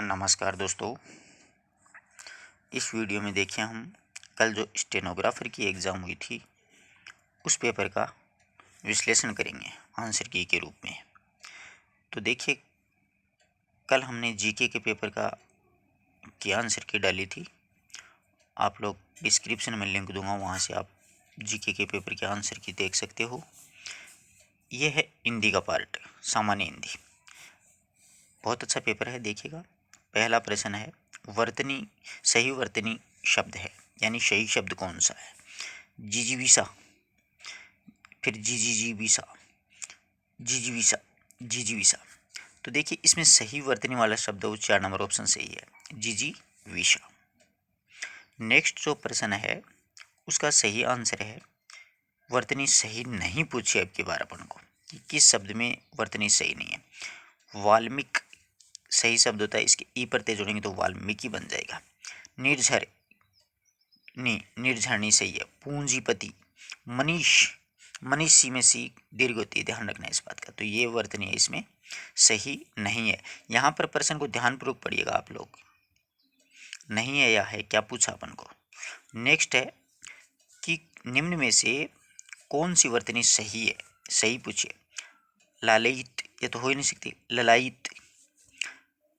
नमस्कार दोस्तों। इस वीडियो में देखिए हम कल जो स्टेनोग्राफर की एग्ज़ाम हुई थी उस पेपर का विश्लेषण करेंगे आंसर की के रूप में। तो देखिए कल हमने जीके के पेपर की आंसर की डाली थी। आप लोग डिस्क्रिप्शन में लिंक दूंगा, वहाँ से आप जीके के पेपर के आंसर की देख सकते हो। ये है हिंदी का पार्ट, सामान्य हिंदी। बहुत अच्छा पेपर है, देखिएगा। पहला प्रश्न है, वर्तनी सही वर्तनी शब्द है, यानी सही शब्द कौन सा है? जिजीविसा, फिर जिजीजीविसा, जिजीविसा, जिजीविसा। तो देखिए इसमें सही वर्तनी वाला शब्द हो 4 नंबर ऑप्शन सही है, जिजीविसा। नेक्स्ट जो प्रश्न है उसका सही आंसर है, वर्तनी सही नहीं पूछी अब की बार अपन को कि किस शब्द में वर्तनी सही नहीं है। वाल्मीकि सही शब्द होता है, इसके ई प्रत्यय जोड़ेंगे तो वाल्मीकि बन जाएगा। निर्झर निर्झरणी सही है। पूंजीपति, मनीष, मनीषी में सी दीर्घ होती है, ध्यान रखना इस बात का। तो ये वर्तनी है, इसमें सही नहीं है। यहाँ पर प्रश्न को ध्यानपूर्वक पढ़िएगा आप लोग, नहीं है या है क्या पूछा अपन को। नेक्स्ट है कि निम्न में से कौन सी वर्तनी सही है, सही पूछिए। लालयित, ये तो हो ही नहीं सकती। ललायित,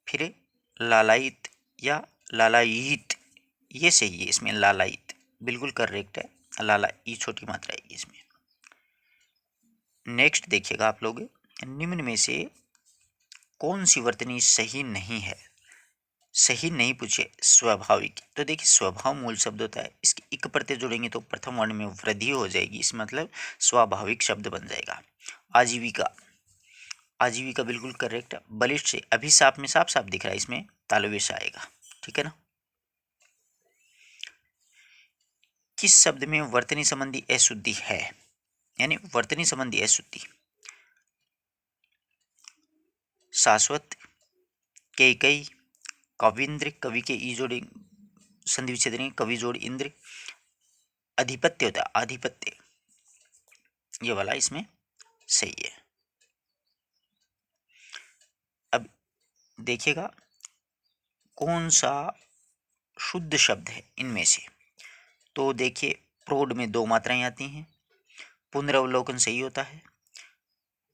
फिर लालायित या लालायित, ये सही है। इसमें लालायित बिल्कुल करेक्ट है। लाला ई छोटी मात्रा आएगी इसमें। नेक्स्ट देखिएगा आप लोग, निम्न में से कौन सी वर्तनी सही नहीं है, सही नहीं पूछे। स्वाभाविक, तो देखिए स्वभाव मूल शब्द होता है, इसके इक प्रत्यय जोड़ेंगे तो प्रथम वर्ण में वृद्धि हो जाएगी, इस मतलब स्वाभाविक शब्द बन जाएगा। आजीविका, आजीविका बिल्कुल करेक्ट है। बलिष्ठ से, अभिशाप में साफ साफ दिख रहा है, इसमें तालव्य आएगा, ठीक है ना। किस शब्द में वर्तनी संबंधी अशुद्धि है, यानी वर्तनी संबंधी अशुद्धि। शाश्वत, कैकई, कविंद्र, कवि के ई जोड़े संधि विच्छेद नहीं, कवि जोड़ इंद्र। अधिपत्य होता है, आधिपत्य, ये वाला इसमें सही है। अब देखिएगा कौन सा शुद्ध शब्द है इनमें से। तो देखिए प्रौढ़ में 2 मात्राएं आती हैं। पुनरावलोकन सही होता है।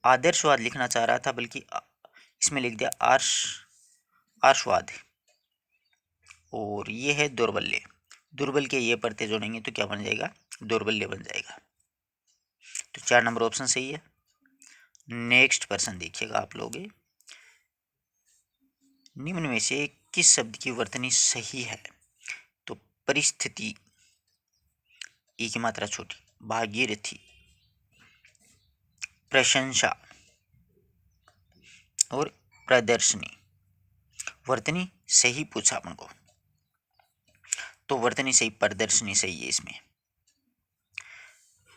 आदर्शवाद लिखना चाह रहा था, बल्कि इसमें लिख दिया आर्शवाद। और ये है दौर्बल्य, दुर्बल के ये प्रत्यय जोड़ेंगे तो क्या बन जाएगा, दौर्बल्य बन जाएगा। तो 4 नंबर ऑप्शन सही है। नेक्स्ट प्रश्न देखिएगा आप लोग, निम्न में से किस शब्द की वर्तनी सही है। तो परिस्थिति, ई की मात्रा छोटी। भागीरथी, प्रशंसा और प्रदर्शनी। वर्तनी सही पूछा अपन को, तो वर्तनी सही प्रदर्शनी सही है इसमें।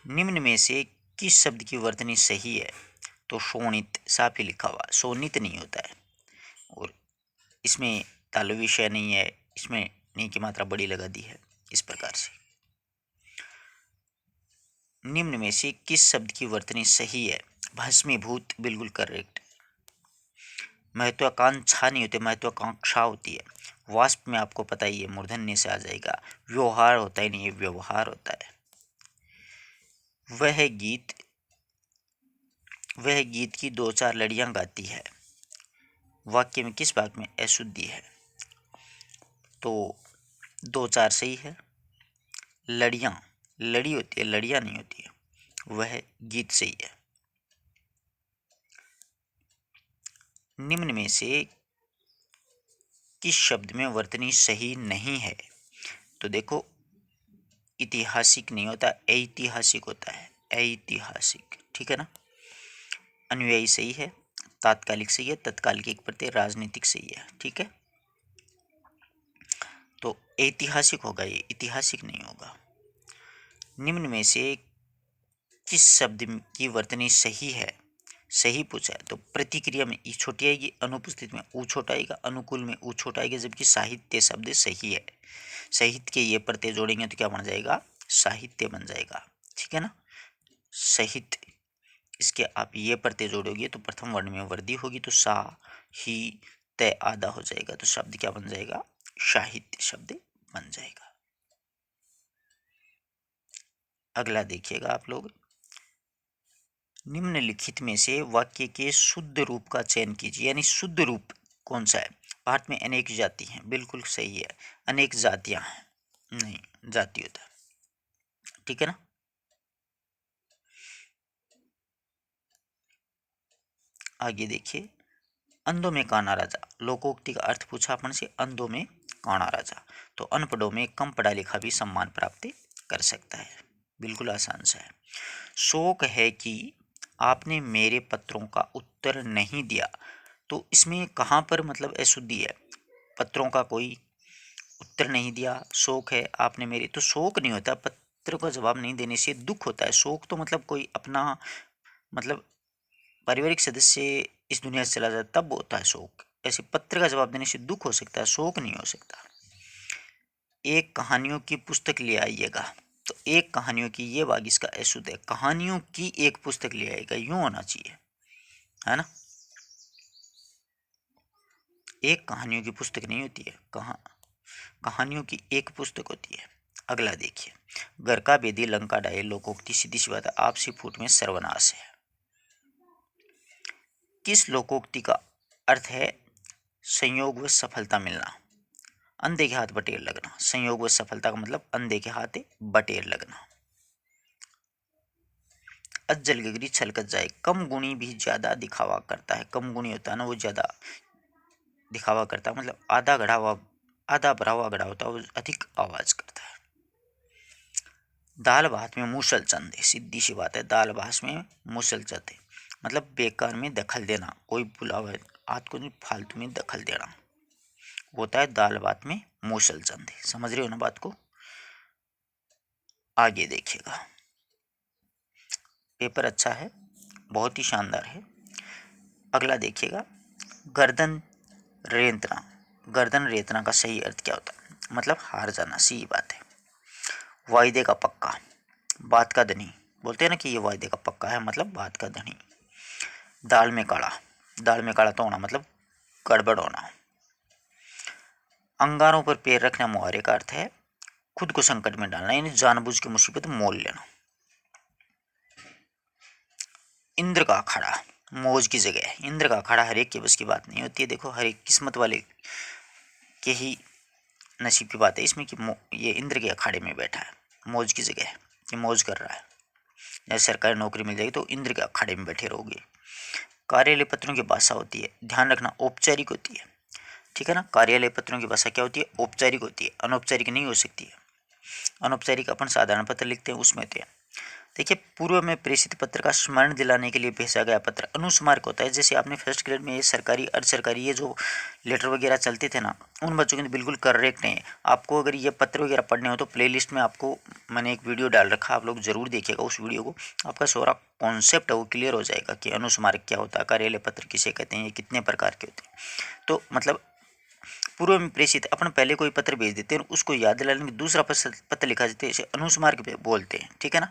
निम्न में से किस शब्द की वर्तनी सही है। तो शोणित, साफ ही लिखा हुआ, शोणित नहीं होता है। और इसमें तालु विषय नहीं है, इसमें नी की मात्रा बड़ी लगा दी है, इस प्रकार से। निम्न में से किस शब्द की वर्तनी सही है। भस्मीभूत बिल्कुल करेक्ट। महत्वाकांक्षा नहीं होती, महत्वाकांक्षा होती है। वाष्प में आपको पता ही है, मूर्धन्य से आ जाएगा। व्यवहार होता ही नहीं है, व्यवहार होता है। वह गीत की 2-4 लड़ियां गाती है, वाक्य में किस भाग में अशुद्धि है। तो 2-4 सही है। लड़ियां, लड़ी होती है, लड़ियां नहीं होती है। वह गीत सही है। निम्न में से किस शब्द में वर्तनी सही नहीं है। तो देखो ऐतिहासिक नहीं होता, ऐतिहासिक होता है, ऐतिहासिक, ठीक है ना। अनुयायी सही है। तात्कालिक सही है। तत्कालिक एक प्रत्यय, राजनीतिक सही है, ठीक है। तो ऐतिहासिक होगा, ये ऐतिहासिक नहीं होगा। निम्न में से किस शब्द की वर्तनी सही है, सही पूछा है। तो प्रतिक्रिया में ई छोटी आएगी, अनुपस्थित में ऊ छोटा आएगा, अनुकूल में ऊ छोटा आएगा, जबकि साहित्य शब्द सही है। साहित्य के ये प्रत्यय जोड़ेंगे तो क्या बन जाएगा, साहित्य बन जाएगा, ठीक है ना। साहित्य, इसके आप ये प्रत्यय जोड़ोगे तो प्रथम वर्ण में वृद्धि होगी, तो सा ही तय आधा हो जाएगा, तो शब्द क्या बन जाएगा? साहित्य शब्द बन जाएगा। अगला देखिएगा आप लोग, निम्नलिखित में से वाक्य के शुद्ध रूप का चयन कीजिए। यानी शुद्ध रूप कौन सा है? भारत में अनेक जाति हैं, बिल्कुल सही है। अनेक जातियां हैं, नहीं, जाति होता है, ठीक है ना। आगे देखिए, अंधों में काना राजा। लोकोक्ति का अर्थ पूछा अपन से, अंधों में काना राजा। तो अनपढ़ों में कम पढ़ा लिखा भी सम्मान प्राप्त कर सकता है, बिल्कुल आसान सा है। शोक है कि आपने मेरे पत्रों का उत्तर नहीं दिया। तो इसमें कहाँ पर मतलब अशुद्धि है? पत्रों का कोई उत्तर नहीं दिया, शोक है आपने मेरे, तो शोक नहीं होता, पत्र का जवाब नहीं देने से दुख होता है। शोक तो मतलब कोई अपना मतलब पारिवारिक सदस्य इस दुनिया से चला जाता तब होता है शोक। ऐसे पत्र का जवाब देने से दुख हो सकता है, शोक नहीं हो सकता। एक कहानियों की पुस्तक ले आइएगा। तो एक कहानियों की, ये वाग इसका अशुद्ध है। कहानियों की एक पुस्तक ले आएगा, यूं होना चाहिए, है ना। एक कहानियों की पुस्तक नहीं होती है, कहानियों की एक पुस्तक होती है। अगला देखिए, घर का बेदी लंका डाये, लोकोक्ति सीधी सी बात है, आपसी फूट में सर्वनाश है। किस लोकोक्ति का अर्थ है संयोग व सफलता मिलना? अंधे के हाथ बटेर लगना। संयोग व सफलता का मतलब अंधे के हाथ बटेर लगना। अज्जल गिरी छलकत जाए। कम गुणी भी ज्यादा दिखावा करता है। कम गुणी होता है ना, वो ज्यादा दिखावा करता है, मतलब आधा गढ़ा हुआ, आधा भरा हुआ गढ़ा होता है, वो अधिक आवाज करता है। दाल भात में मूसल चंदे, सीधी सी बात है, दाल भात में मूसल चंदे मतलब बेकार में दखल देना, कोई बुलावा हाथ को नहीं, फालतू में दखल देना होता है दाल भात में मूसल चंदे। समझ रहे हो ना बात को। आगे देखिएगा, पेपर अच्छा है, बहुत ही शानदार है। अगला देखिएगा, गर्दन रेंतना। गर्दन रेतना का सही अर्थ क्या होता है? मतलब हार जाना, सही बात है। वायदे का पक्का, बात का धनी, बोलते हैं ना कि ये वायदे का पक्का है, मतलब बात का धनी। दाल में काला, दाल में काला तो होना मतलब गड़बड़ होना। अंगारों पर पैर रखना मुहावरे का अर्थ है खुद को संकट में डालना, यानी जानबूझ के मुसीबत मोल लेना। इंद्र का अखाड़ा, मौज की जगह। इंद्र का अखाड़ा हर एक के बस की बात नहीं होती है। देखो, हर एक किस्मत वाले के ही नसीब की बात है इसमें कि ये इंद्र के अखाड़े में बैठा है, मौज की जगह है, ये मौज कर रहा है। जैसे सरकारी नौकरी मिल जाएगी तो इंद्र के अखाड़े में बैठे रहोगे। कार्यालय पत्रों की भाषा होती है, ध्यान रखना, औपचारिक होती है, ठीक है ना। कार्यालय पत्रों की भाषा क्या होती है? औपचारिक होती है, अनौपचारिक नहीं हो सकती है। अनौपचारिक अपन साधारण पत्र लिखते हैं, उसमें होते हैं। देखिए, पूर्व में प्रेषित पत्र का स्मरण दिलाने के लिए भेजा गया पत्र अनुस्मारक होता है। जैसे आपने फर्स्ट ग्रेड में ये सरकारी अर्ध सरकारी ये जो लेटर वगैरह चलते थे ना, उन बच्चों के लिए बिल्कुल करेक्ट नहीं है। आपको अगर ये पत्र वगैरह पढ़ने हो तो प्लेलिस्ट में आपको मैंने एक वीडियो डाल रखा, आप लोग जरूर देखिएगा उस वीडियो को। आपका सारा कॉन्सेप्ट है वो क्लियर हो जाएगा कि अनुस्मारक क्या होता है, कार्यालय पत्र किसे कहते हैं, ये कितने प्रकार के होते हैं। तो मतलब पूर्व में प्रेषित, अपन पहले कोई पत्र भेज देते हैं, उसको याद दिलाने में दूसरा पत्र लिखा देते हैं, इसे अनुस्मारक बोलते हैं, ठीक है ना।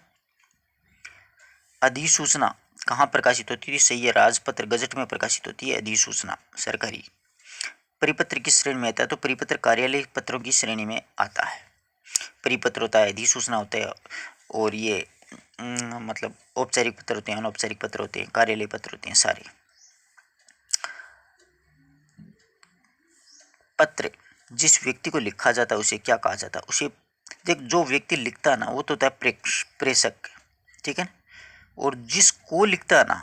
अधिसूचना कहाँ प्रकाशित होती है? सही है, राजपत्र गजट में प्रकाशित होती है अधिसूचना सरकारी। परिपत्र किस श्रेणी में आता है? तो परिपत्र कार्यालय पत्रों की श्रेणी में आता है। परिपत्र होता है, अधिसूचना होता है, और ये मतलब औपचारिक पत्र होते हैं, अनौपचारिक पत्र होते हैं, कार्यालय पत्र होते हैं सारे। पत्र जिस व्यक्ति को लिखा जाता है उसे क्या कहा जाता है? उसे देख, जो व्यक्ति लिखता है ना वो तो होता है प्रेषक, ठीक है। और जिसको लिखता है ना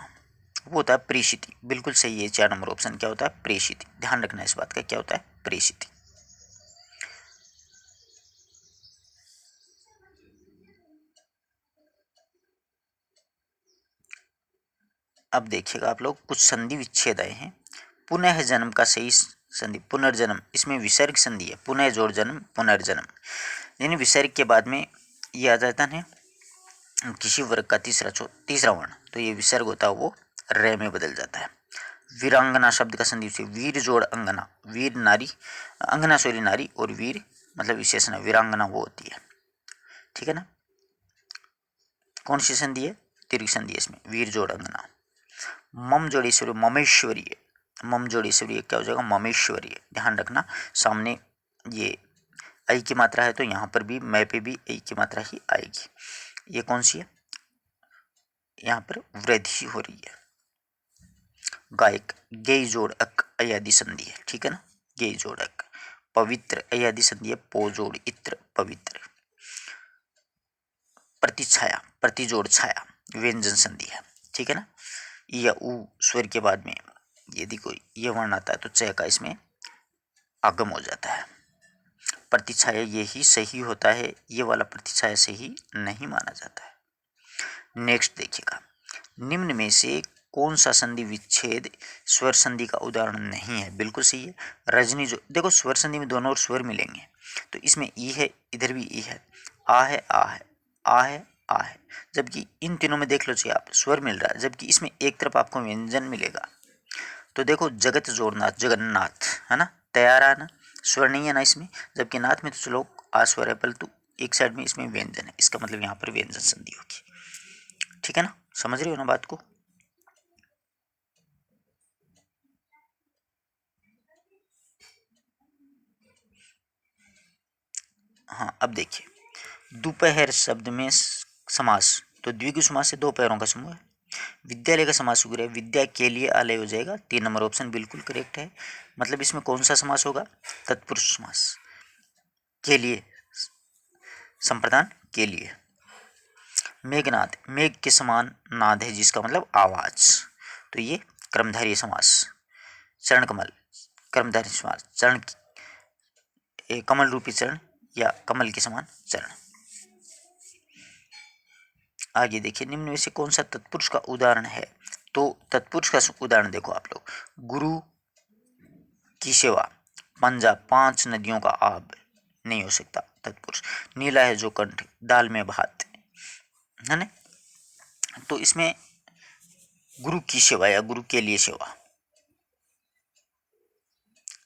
वो होता है प्रेषित। बिल्कुल सही है, 4 नंबर ऑप्शन क्या होता है? प्रेषित। ध्यान रखना इस बात का, क्या होता है? प्रेषित। अब देखिएगा आप लोग, कुछ संधि विच्छेद आए हैं। पुनः जन्म का सही संधि पुनर्जन्म, इसमें विसर्ग संधि है, पुनः जोड़ जन्म पुनर्जन्म। यानी विसर्ग के बाद में ये आ जाता है किसी वर्ग का तीसरा वर्ण, तो ये विसर्ग होता है वो रे में बदल जाता है। वीरांगना शब्द का संधि से वीर जोड़ अंगना, वीर नारी, अंगना सॉरी नारी, और वीर मतलब विशेषण, वीरांगना वो होती है, ठीक है ना। कौन सी संधि है? दीर्घ संधि है इसमें, वीर जोड़ अंगना। मम जोड़ेश्वरी, ममेश्वरी है, मम जोड़ी से ये क्या हो जाएगा, ममेश्वरी। ध्यान रखना सामने ये आई की मात्रा है तो यहाँ पर भी मैं पे भी आई की मात्रा ही आएगी। ये कौन सी है, यहाँ पर वृद्धि हो रही है। गायक गेय जोड़ अक अयादि संधि है, ठीक है ना, गेय जोड़ अक। पवित्र अयादि संधि है, पो जोड़ इत्र पवित्र। प्रतिछाया प्रतिजोड़ छाया व्यंजन संधि है, ठीक है ना। या उ स्वर के बाद में यदि कोई ये वर्ण आता है तो च का इसमें आगम हो जाता है। प्रतिछाया ये ही सही होता है, ये वाला प्रतिछाया से ही नहीं माना जाता है। नेक्स्ट देखिएगा, निम्न में से कौन सा संधि विच्छेद स्वर संधि का उदाहरण नहीं है। बिल्कुल सही है, रजनी। जो देखो स्वर संधि में दोनों ओर स्वर मिलेंगे तो इसमें ई है, इधर भी ई है, आ है आ है आ है आ है, जबकि इन तीनों में देख लो जी आप स्वर मिल रहा है, जबकि इसमें एक तरफ आपको व्यंजन मिलेगा। तो देखो जगत जोड़नाथ जगन्नाथ है ना, तैयार है ना, स्वर नहीं है ना इसमें, जबकि नाथ में तो चलो आस्वर है, परंतु एक साइड में इसमें व्यंजन है, इसका मतलब यहाँ पर व्यंजन संधि होगी, ठीक है ना। समझ रहे हो ना बात को। हाँ अब देखिए, दोपहर शब्द में समास, तो द्विगु समास से दो पैरों का समूह है। विद्यालय का समास हो गया, विद्या के लिए आलय हो जाएगा। 3 नंबर ऑप्शन बिल्कुल करेक्ट है। मतलब इसमें कौन सा समास होगा, तत्पुरुष समास। के लिए संप्रदान के लिए। मेघनाद मेघ के समान नाद है जिसका मतलब आवाज, तो ये कर्मधारय समास। चरण कमल कर्मधारय समास, चरण कमल रूपी चरण या कमल के समान चरण। आगे देखिए, निम्न में से कौन सा तत्पुरुष का उदाहरण है। तो तत्पुरुष का उदाहरण देखो आप लोग, गुरु की सेवा, पंजा 5 नदियों का आब नहीं हो सकता तत्पुरुष। नीला है जो कंठ, दाल में भात है ना, तो इसमें गुरु की सेवा या गुरु के लिए सेवा,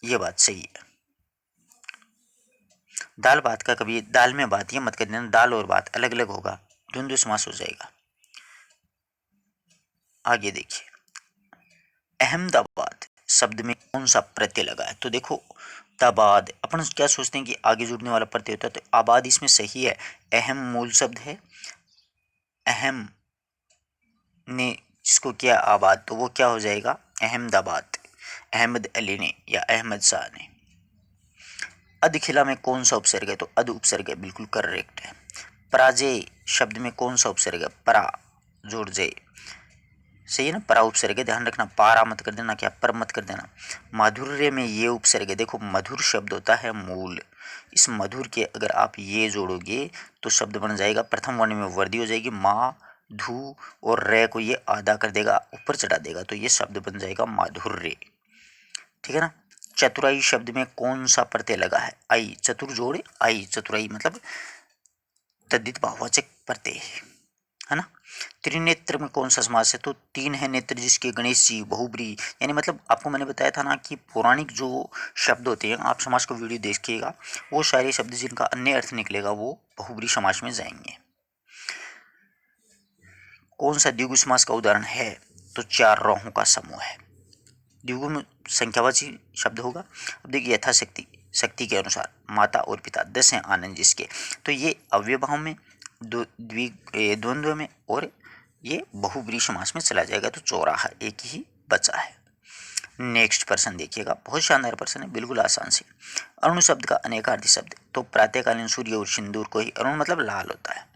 ये बात सही है। दाल भात का कभी दाल में भात ये मत कर देना, दाल और भात अलग अलग होगा, द्वंद्व समास हो जाएगा। आगे देखिए, अहमदाबाद शब्द में कौन सा प्रत्यय लगा है। तो देखो तबाद, अपन क्या सोचते हैं कि आगे जुड़ने वाला प्रत्यय होता है, तो आबाद इसमें सही है। अहम मूल शब्द है, अहम ने जिसको किया आबाद तो वो क्या हो जाएगा, अहमदाबाद। अहमद अली ने या अहमद शाह ने। अधखिला में कौन सा उपसर्ग है, तो अध उपसर्ग है, बिल्कुल करेक्ट है। पराजय शब्द में कौन सा उपसर्ग है, परा जोड़ जय, सही है ना, परा उपसर्ग है, ध्यान रखना, पारा मत कर देना, क्या पर मत कर देना। माधुर्य में ये उपसर्ग है, देखो मधुर शब्द होता है मूल, इस मधुर के अगर आप ये जोड़ोगे तो शब्द बन जाएगा, प्रथम वर्ण में वर्दी हो जाएगी, माँ धू और रे को ये आधा कर देगा, ऊपर चढ़ा देगा, तो ये शब्द बन जाएगा माधुर्य, ठीक है ना। चतुराई शब्द में कौन सा प्रत्यय लगा है, आई, चतुर जोड़े आई, चतुराई मतलब तद्धित भाववाचक प्रत्यय है ना। त्रिनेत्र में कौन सा समास है, तो 3 है नेत्र जिसके, गणेश जी, बहुब्री, यानी मतलब आपको मैंने बताया था ना कि पौराणिक जो शब्द होते हैं, आप समास को वीडियो देखिएगा, वो सारे शब्द जिनका अन्य अर्थ निकलेगा वो बहुब्री समास में जाएंगे। कौन सा द्विगु समास का उदाहरण है, तो 4 राहों का समूह है। द्विगु में संख्यावाची शब्द होगा। अब देखिए, यथाशक्ति शक्ति के अनुसार, माता और पिता, 10 हैं आनंद जिसके, तो ये अव्ययभाव में, द्वंद्व में और ये बहुब्री समास में चला जाएगा, तो चौराहा एक ही बचा है। नेक्स्ट प्रश्न देखिएगा, बहुत शानदार प्रश्न है, बिल्कुल आसान से। अरुण शब्द का अनेकार्थी शब्द, तो प्रातःकालीन सूर्य और सिंदूर को ही अरुण मतलब लाल होता है।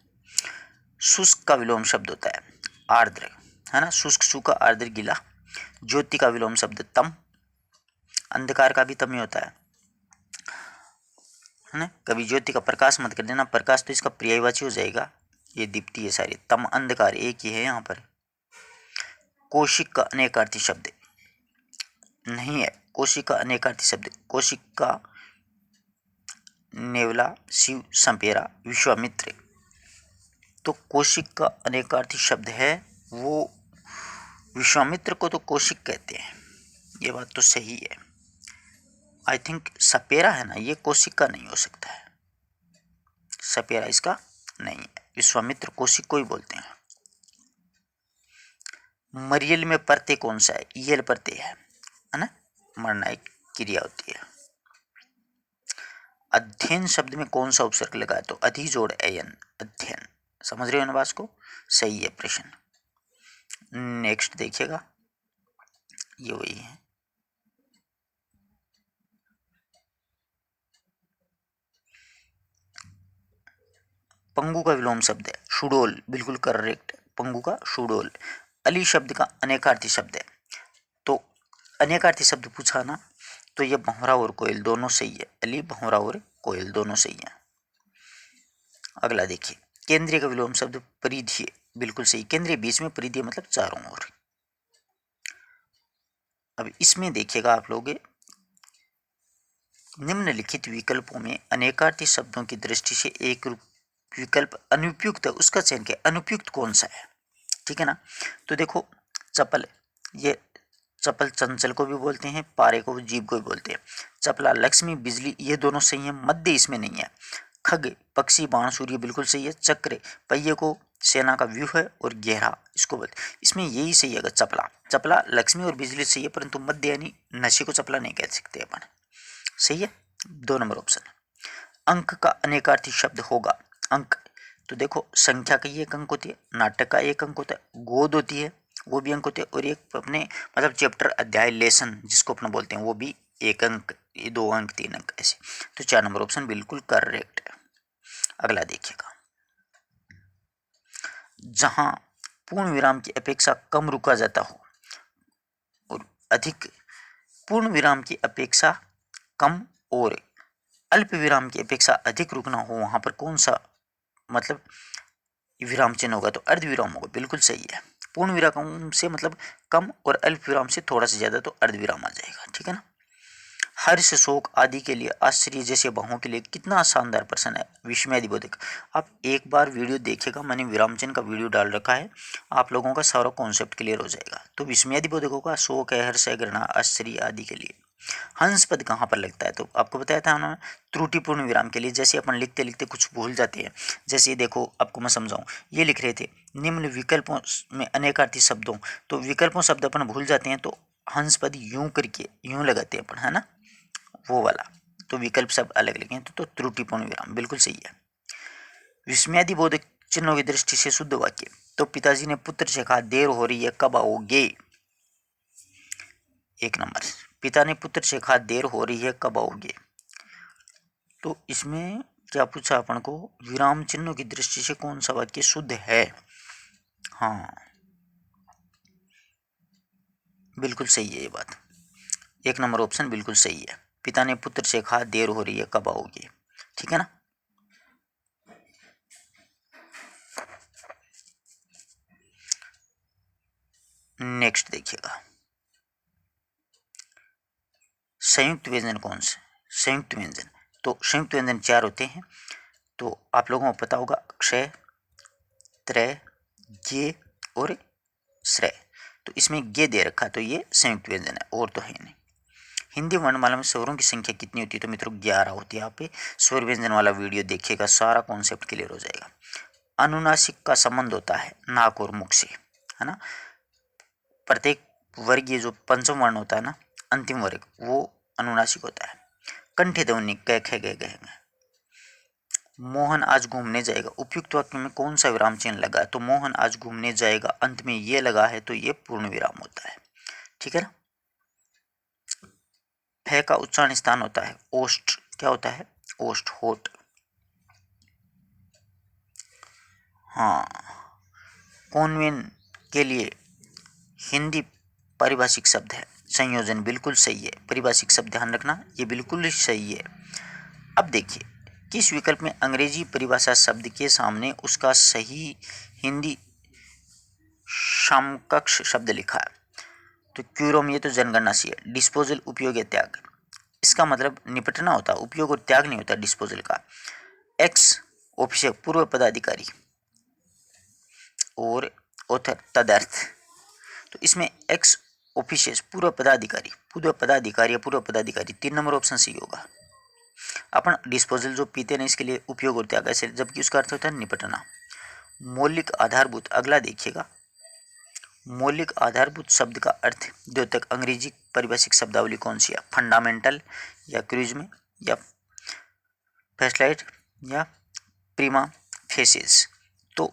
शुष्क का विलोम शब्द होता है आर्द्र, है ना, शुष्क सूखा आर्द्र गीला। ज्योति का विलोम शब्द तम, अंधकार का भी तम ही होता है ना। कभी ज्योति का प्रकाश मत कर देना, प्रकाश तो इसका पर्यायवाची हो जाएगा, ये दीप्ति है सारी, तम अंधकार एक ही है यहाँ पर। कौशिक का अनेकार्थी शब्द नहीं है, कौशिक का अनेकार्थी शब्द, कौशिक का नेवला, शिव, संपेरा, विश्वामित्र, तो कौशिक का अनेकार्थी शब्द है वो, विश्वामित्र को तो कौशिक कहते हैं, ये बात तो सही है। आई थिंक सपेरा है ना, ये कौशिक का नहीं हो सकता है, सपेरा इसका नहीं है, विश्वामित्र कौशिक को ही बोलते हैं। मरियल में प्रत्यय कौन सा है, यल प्रत्यय है है ना, मरना एक क्रिया होती है। अध्ययन शब्द में कौन सा उपसर्ग लगा है? तो अधि जोड़ एन, अध्ययन। समझ रहे हो ना बात को? सही है प्रश्न। नेक्स्ट देखिएगा, ये वही है। पंगु का विलोम शब्द है शुडोल, बिल्कुल करेक्ट, पंगु का शुडोल। अली शब्द का अनेकार्थी शब्द है, तो अनेकार्थी शब्द पूछा ना, तो ये भंवरा और कोयल दोनों सही है। अली, भंवरा और कोयल दोनों सही है। अगला देखिए, केंद्रीय का विलोम शब्द परिधीय, बिल्कुल सही। केंद्रीय बीच में, परिधीय मतलब चारों ओर। अब इसमें देखिएगा आप लोग, निम्नलिखित विकल्पों में अनेकार्थी शब्दों की दृष्टि से एक विकल्प अनुपयुक्त है, उसका चयन किया। अनुपयुक्त कौन सा है? ठीक है ना। तो देखो, चपल, ये चपल चंचल को भी बोलते हैं, पारे को, जीभ को भी बोलते हैं। चपला, लक्ष्मी, बिजली, ये दोनों सही है। मध्य इसमें नहीं है। खग, पक्षी, बाण, सूर्य, बिल्कुल सही है। चक्र, पहिए को सेना का व्यूह है, और गहरा इसको बोलते, इसमें यही सही है। चपला, चपला, लक्ष्मी और बिजली सही है, परंतु मध्य यानी नशे को चपला नहीं कह सकते अपन। सही है, 2 नंबर ऑप्शन। अंक का अनेकार्थी शब्द होगा। अंक, तो देखो, संख्या का एक अंक होती है, नाटक का एक अंक होता है, गोद होती है, वो भी अंक होते हैं, और एक अपने मतलब चैप्टर, अध्याय, लेसन जिसको अपना बोलते हैं, वो भी एक अंक, 2 अंक, 3 अंक ऐसे। तो 4 नंबर ऑप्शन बिल्कुल करेक्ट है। अगला देखिएगा, जहां पूर्ण विराम की अपेक्षा कम रुका जाता हो और अधिक, पूर्ण विराम की अपेक्षा कम और अल्प विराम की अपेक्षा अधिक रुकना हो, वहां पर कौन सा मतलब विराम चिन्ह होगा? तो अर्ध विराम होगा, बिल्कुल सही है। पूर्ण विराम से मतलब कम, और अल्प विराम से थोड़ा सा ज्यादा, तो अर्ध विराम आ जाएगा। ठीक है ना। हर्ष, शोक आदि के लिए, आश्चर्य जैसे भावों के लिए कितना शानदार प्रश्न है, विस्मयादिबोधक। आप एक बार वीडियो देखिएगा, मैंने विराम चिन्ह का वीडियो डाल रखा है, आप लोगों का सारा कॉन्सेप्ट क्लियर हो जाएगा। तो विस्मयादिबोधक होगा, शोक है, हर्ष है, घृणा, आश्चर्य आदि के लिए। हंस पद कहाँ पर लगता है? तो आपको बताया था उन्होंने, त्रुटिपूर्ण विराम के लिए। जैसे अपन लिखते लिखते कुछ भूल जाते हैं, जैसे देखो आपको मैं समझाऊं, ये लिख रहे थे निम्न विकल्पों में अनेकार्थी शब्दों, तो विकल्पों शब्द अपन भूल जाते हैं, तो हंस पद यूं करके यूं लगाते हैं अपन, है ना, वो वाला। तो विकल्प सब अलग लिखे, तो त्रुटिपूर्ण विराम बिल्कुल सही है। विस्मयादिबोधक चिन्हों की दृष्टि से शुद्ध वाक्य, तो पिताजी ने पुत्र से कहा, देर हो रही है, कब आओगे? 1 नंबर। पिता ने पुत्र से कहा, देर हो रही है, कब आओगे? तो इसमें क्या पूछा अपन को? विराम चिन्हों की दृष्टि से कौन सा वाक्य शुद्ध है? हाँ, बिल्कुल सही है ये बात। 1 नंबर ऑप्शन बिल्कुल सही है। पिता ने पुत्र से कहा, देर हो रही है, कब आओगे? ठीक है ना। नेक्स्ट देखिएगा, संयुक्त व्यंजन कौन से? संयुक्त व्यंजन, तो संयुक्त व्यंजन 4 होते हैं, तो आप लोगों को पता होगा, क्षय, त्रय, गे और श्रेय। तो इसमें गे दे रखा, तो ये संयुक्त व्यंजन है, और तो है नहीं। हिंदी वर्णमाला में स्वरों की संख्या कितनी होती है? तो मित्रों 11 होती है। यहाँ पे स्वर व्यंजन वाला वीडियो देखिएगा, सारा कॉन्सेप्ट क्लियर हो जाएगा। अनुनासिक का संबंध होता है नाक और मुख से, है ना। प्रत्येक वर्ग, ये जो पंचम वर्ण होता है ना, अंतिम वर्ग, वो अनुनासिक होता है। कंठे ध्वनि क ख ग घ घ। मोहन आज घूमने जाएगा, उपयुक्त वाक्य में कौन सा विराम चिन्ह लगा है? तो मोहन आज घूमने जाएगा, अंत में ये लगा है, तो ये पूर्ण विराम होता है। ठीक है ना। फ का उच्चारण स्थान होता है ओष्ठ, क्या होता है? ओष्ठ, होठ। हाँ, कॉन्वेंट के लिए हिंदी पारिभाषिक शब्द है संयोजन, बिल्कुल सही है। पारिभाषिक शब्द ध्यान रखना, ये बिल्कुल सही है। अब देखिए, किस विकल्प में अंग्रेजी परिभाषा शब्द के सामने उसका सही हिंदी समकक्ष शब्द लिखा है? तो क्यूरोम, ये तो जनगणना सी है। डिस्पोजल, उपयोग या त्याग, इसका मतलब निपटना होता है, उपयोग और त्याग नहीं होता डिस्पोजल का। एक्स ऑफिसर, पूर्व पदाधिकारी, और ऑथर, तदर्थ। तो इसमें एक्स ऑफिशियस, पूर्व पदाधिकारी, पूर्व पदाधिकारी या पूर्व पदाधिकारी, 3 नंबर ऑप्शन सही होगा। अपन डिस्पोजल जो पीते हैं इसके लिए उपयोग और त्याग ऐसे, जबकि उसका अर्थ होता है निपटना। मौलिक, आधारभूत, अगला देखिएगा, मौलिक आधारभूत शब्द का अर्थ द्योतक अंग्रेजी परिभाषिक शब्दावली कौन सी है? फंडामेंटल या क्रिज्म या फ्लैशलाइट या प्रीमा फेसिस। तो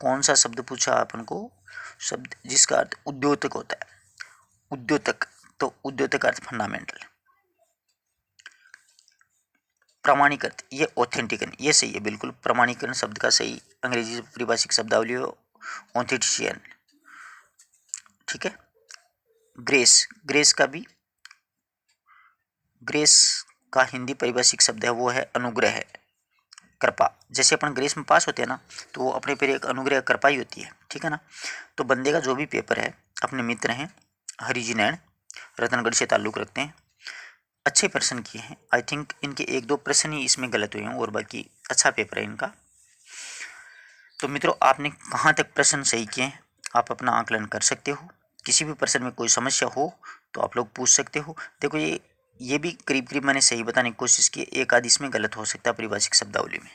कौन सा शब्द पूछा अपन को? शब्द जिसका अर्थ उद्योतक होता है, उद्योतक। तो उद्योतक अर्थ फंडामेंटल। प्रमाणीकृत, ये ऑथेंटिकन, ये सही है बिल्कुल। प्रमाणीकरण शब्द का सही अंग्रेजी परिभाषिक शब्दावली ऑथेंटिशियन, ठीक है। ग्रेस, ग्रेस का हिंदी परिभाषिक शब्द है वो है अनुग्रह है, कृपा। जैसे अपन ग्रेस में पास होते हैं ना, तो वो अपने पर एक अनुग्रह कृपा ही होती है, ठीक है ना। तो बंदे का जो भी पेपर है, अपने मित्र हैं हरिजी नैन, रतनगढ़ से ताल्लुक़ रखते हैं, अच्छे प्रश्न किए हैं। आई थिंक इनके 1-2 प्रश्न ही इसमें गलत हुए हैं और बाकी अच्छा पेपर है इनका। तो मित्रों, आपने कहाँ तक प्रश्न सही किए हैं आप अपना आकलन कर सकते हो। किसी भी प्रश्न में कोई समस्या हो तो आप लोग पूछ सकते हो। देखो ये भी करीब करीब मैंने सही बताने की कोशिश की, एक आध इसमें गलत हो सकता है परिभाषिक शब्दावली में।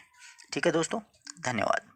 ठीक है दोस्तों, धन्यवाद।